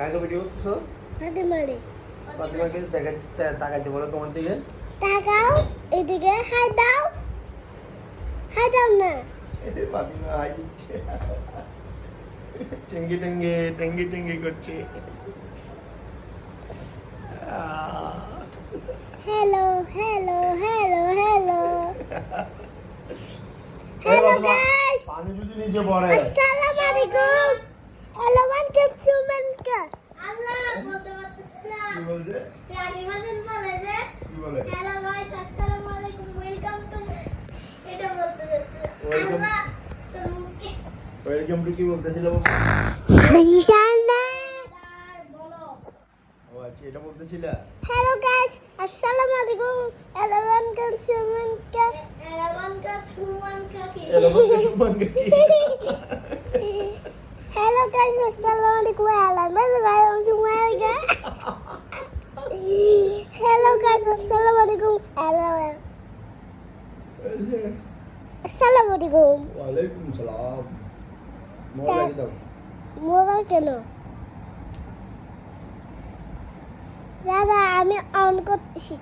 কাকে ভিডিও করতেছো? ফাতিমারে। ফাতিমাকে তাকাইতে বলো তোমার দিকে। তাকাও এদিকে, হাই দাও। হাই দাও না। ফাতিমা হাই দিচ্ছে। টেঙ্গি টেঙ্গি টেঙ্গি টেঙ্গি করছে। Hello hello hello hello hello guys, পানি যদি নিচে পড়ে। আসসালামু আলাইকুম। হ্যালো মান কেমন কা? আল্লাহ বলতে পারতেছ না। কি বলছে? রাগি মাসুল বলে যে কি বলে? হ্যালো গাইস, আসসালামু আলাইকুম, ওয়েলকাম টু, এটা বলতে যাচ্ছে। আল্লাহ তোর মুখে ওয়েলকাম টু কি বলতেছিল? ইনশাআল্লাহ বলো। ও আচ্ছা, এটা বলতেছিল। হ্যালো গাইস, আসসালামু আলাইকুম। হ্যালো মান কেমন কা? হ্যালো মান কা সুমান কা কি? Hello guys, assalamualaikum warahmatullahi. Hello guys, assalamualaikum. Assalamualaikum. ওয়ালাইকুম সালাম। মোবাইল দাও। মোবাইল কেন? দাদা আমি অন করছি।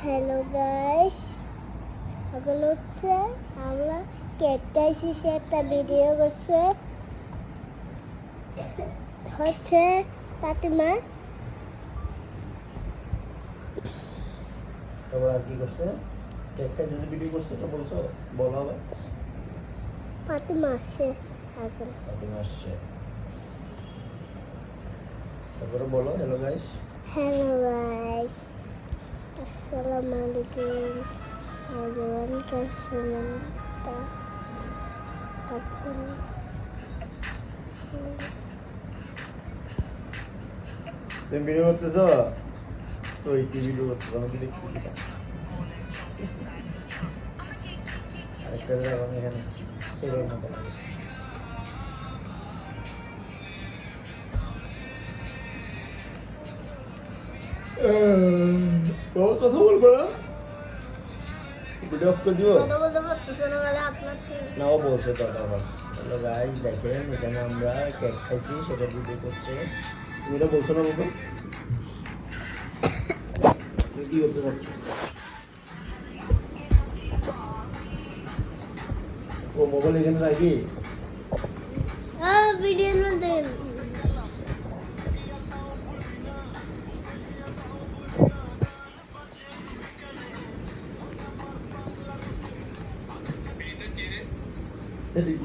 হ্যালো গাইস, এখন হচ্ছে আমরা কেক খাইছি, সে একটা ভিডিও করছে হচ্ছে ফাতিমা। তারপর আর কি করছে? কেকটা যদি ভিডিও করছে তো বলছো, বলো আবার। ফাতিমা আসছে এখন। ফাতিমা আসছে। তারপরে বলো হ্যালো গাইস। হ্যালো গাইস, আসসালামু আলাইকুম। everyone can remember Fatima. তুমি ভিডিও করতেছো? ওই কি ভিডিও করতেছো? আমি দেখতেছি না। আরেকটা জায়গা আমি এখানে সেভের মতো লাগে। তোমার কথা বলবো না? ভিডিও অফ করে দিবো? কথা বলতে পারতেছ না বলে আপনার না, ও বলছে তো আবার। হ্যালো গাইস, দেখেন এখানে আমরা কেক খাইছি, সেটা ভিডিও করছে। তুমি এটা বলছো না বাবা? তুমি কি করতে চাচ্ছ? ও মোবাইল এখানে রাখি? ভিডিওর মধ্যে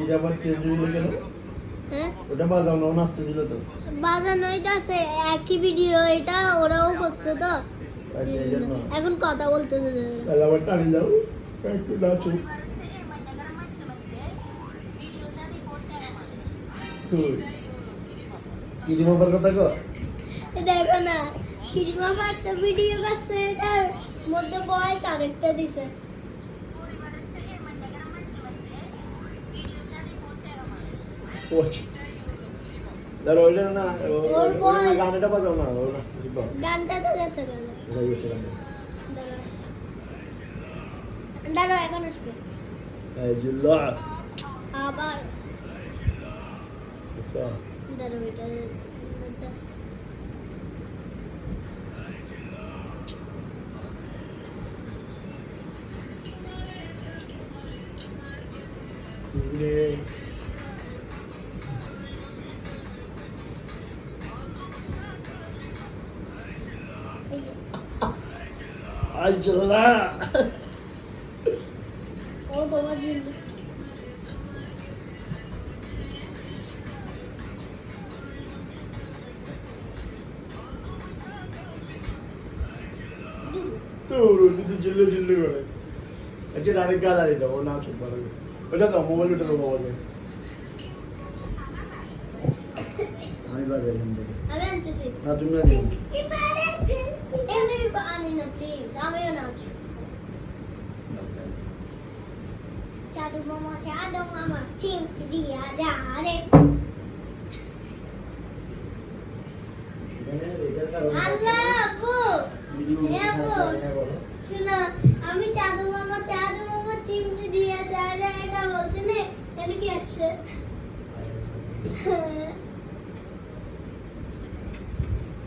এটা আবার চেঞ্জ হইলো কেন? হ্যাঁ ওটা বাজাও না, ও নাচতেছিল তো। বাজানো আছে একই ভিডিও, এটা ওরাও করছে তো। আচ্ছা, এই জন্য। এখন কথা বলতেছে। তাহলে আবার টানি দাও, একটু নাচো। কি রিমোভার কথা কো? দেখো না, কিরকম একটা ভিডিও করছে, এটার মধ্যে বয়স আরেকটা দিছে। দাঁড়া, ওইটা না, গানটা বাজাও না, ও নাচতেছিল তো। গানটা তো গেছে কেন? হয়ে গেছে গান। দাঁড়াও এখন আসবে এই জিল্লা। আবার। দেখছো? দাঁড়াও এটা মধ্যে আছে। আজলা ও তোমার জন্য তো কিন্তু জিল্লে জিল্লে করে। আচ্ছা, ডাইরেক্ট গাল আনি দাও, ও না চুপ করে। ওটা দাও, মোবাইল ওটা দাও মোবাইলে। আমি বাজাই এখান থেকে। আমি আনতেছি। না, তুমি আনি। এমনি আনি না প্লিজ, আমিও না। চাদু মামা চিমটি দিয়া যা রে। আল্লাহ আব্বু, আব্বু শোনো, আমি চাদু মামা চিমটি দিয়া যা রে এটা বলছি না, এটা কি আসছে?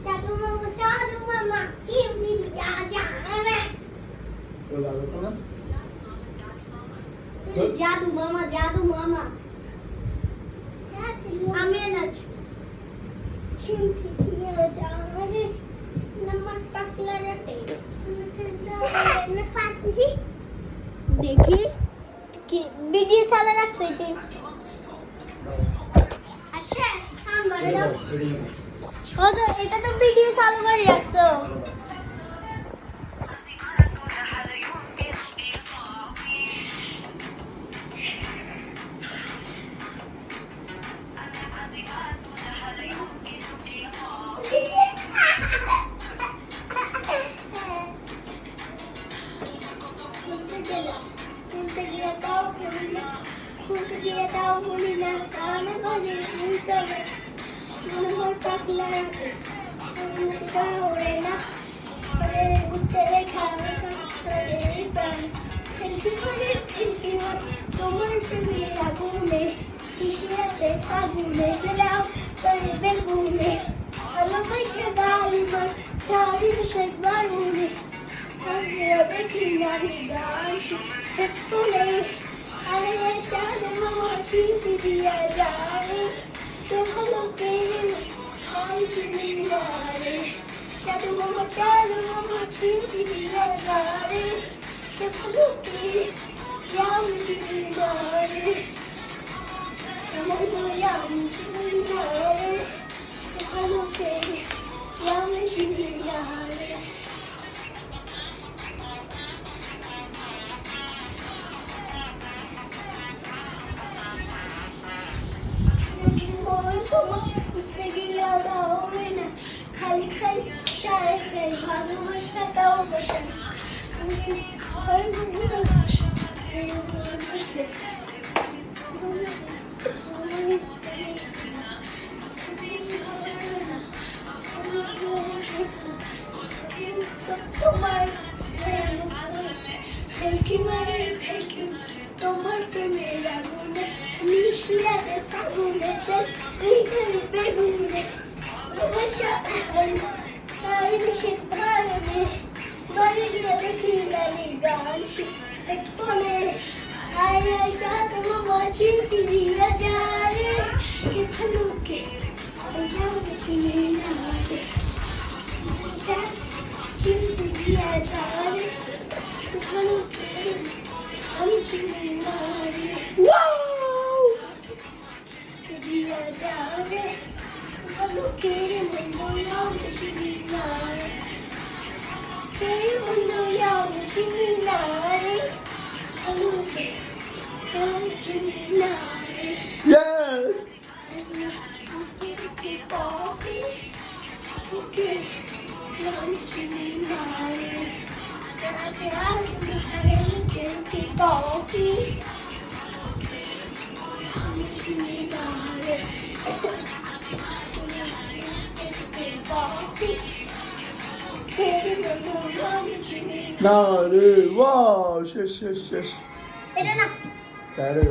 জাদু মামা চিমনি দিয়া যাবে ওই ভালো তো না জাদু মামা আমি নাচ চিমনি দিয়া যাবে नमक पकला रटे न पाती देखी कि वीडियो साला रख सकते अच्छा हम बड़े दो ओ तो এটা তো ভিডিও চালু করে রাখছো Yes! না রে ওয়াও শেষ শেষ শেষ এটা না তাহলে